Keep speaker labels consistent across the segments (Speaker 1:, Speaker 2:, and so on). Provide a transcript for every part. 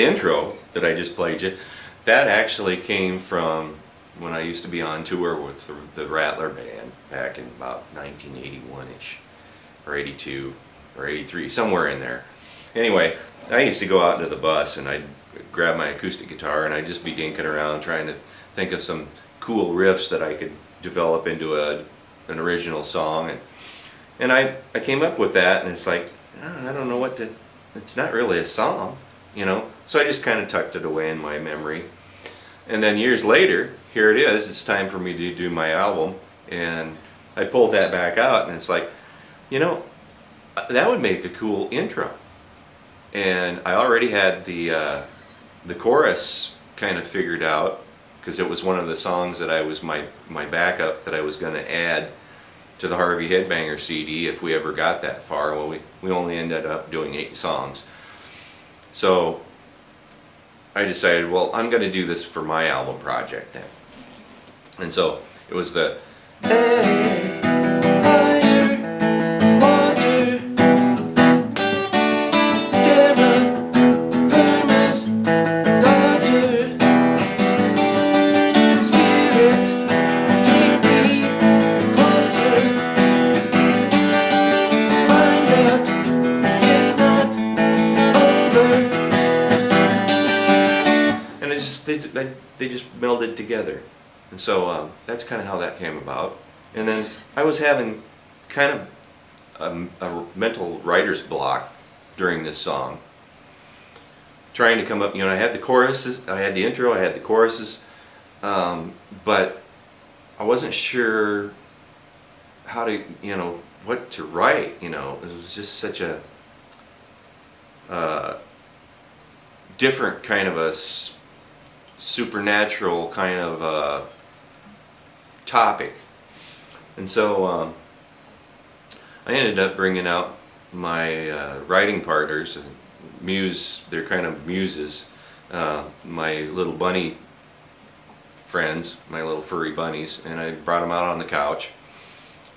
Speaker 1: intro that I just played you, that actually came from when I used to be on tour with the Rattler Band back in about 1981-ish, or 82, or 83, somewhere in there. Anyway, I used to go out into the bus and I'd grab my acoustic guitar and I'd just be dinking around trying to think of some cool riffs that I could develop into an original song. And I came up with that, and it's like, I don't know what to, it's not really a song, you know? So I just kind of tucked it away in my memory. And then years later, here it is, it's time for me to do my album, and I pulled that back out, and it's like, you know, that would make a cool intro. And I already had the chorus kind of figured out, because it was one of the songs that I was my backup that I was going to add to the Harvey Headbanger CD if we ever got that far. Well, we only ended up doing 8 songs. So I decided, well, I'm going to do this for my album project then. And so it was the hey, fire, water, devil, furnace, daughter, spirit, take me closer, find out it's not over. And it just they just melded together. And so that's kind of how that came about. And then I was having kind of a mental writer's block during this song, trying to come up, you know, I had the choruses, I had the intro, I had the choruses, but I wasn't sure how to, you know, what to write, you know. It was just such a different kind of a supernatural kind of topic. And so I ended up bringing out my writing partners, they're kind of muses, my little bunny friends, my little furry bunnies, and I brought them out on the couch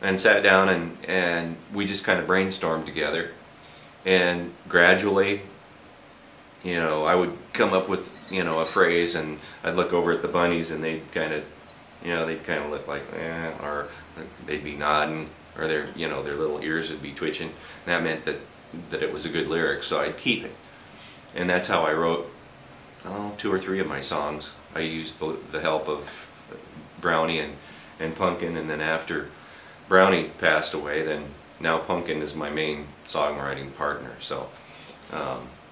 Speaker 1: and sat down and we just kind of brainstormed together. And gradually, you know, I would come up with, you know, a phrase, and I'd look over at the bunnies and they'd kind of, you know, they'd kind of look like, or they'd be nodding, or their, you know, their little ears would be twitching. And that meant that it was a good lyric, so I'd keep it. And that's how I wrote 2 or 3 of my songs. I used the help of Brownie and Pumpkin, and then after Brownie passed away, then now Pumpkin is my main songwriting partner. So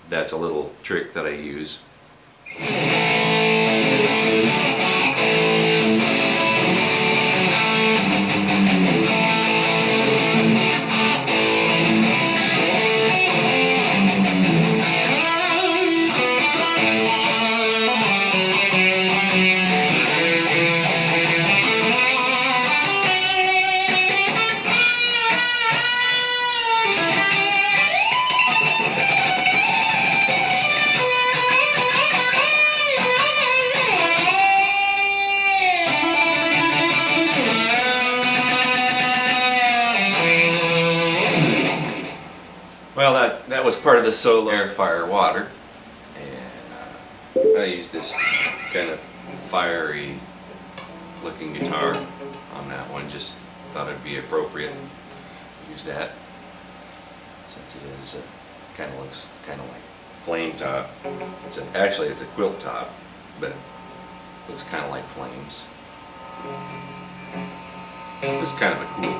Speaker 1: that's a little trick that I use. Well, that was part of the solo Air, Fire, Water, and I used this kind of fiery looking guitar on that one. Just thought it'd be appropriate to use that, since it is kind of looks kind of like flame top. Actually it's a quilt top, but it looks kind of like flames. This is kind of a cool.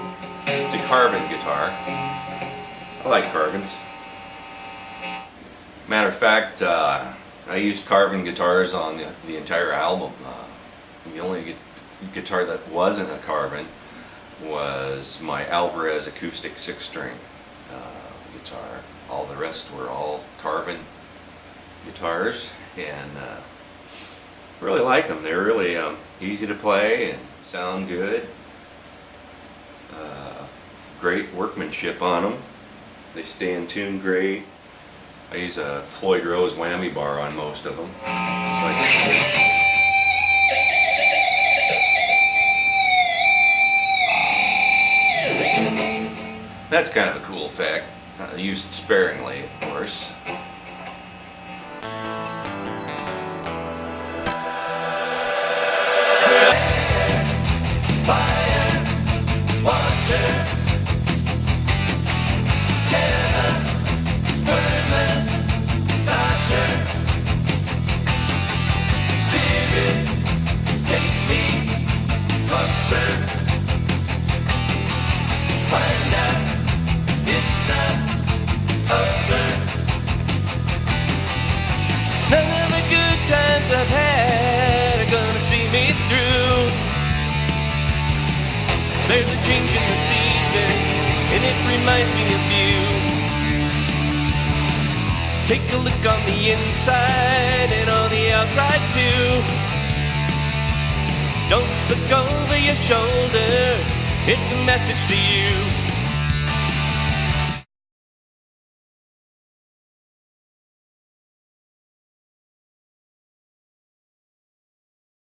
Speaker 1: It's a carving guitar. I like carvings. Matter of fact, I used carving guitars on the entire album. The only guitar that wasn't a carving was my Alvarez acoustic 6-string guitar. All the rest were all carving guitars, and really like them. They're really easy to play and sound good. Great workmanship on them. They stay in tune great. I use a Floyd Rose whammy bar on most of them. It's like that's kind of a cool effect. Used sparingly, of course.
Speaker 2: changing the seasons, and it reminds me of you. Take a look on the inside and on the outside too. Don't look over your shoulder, it's a message to you.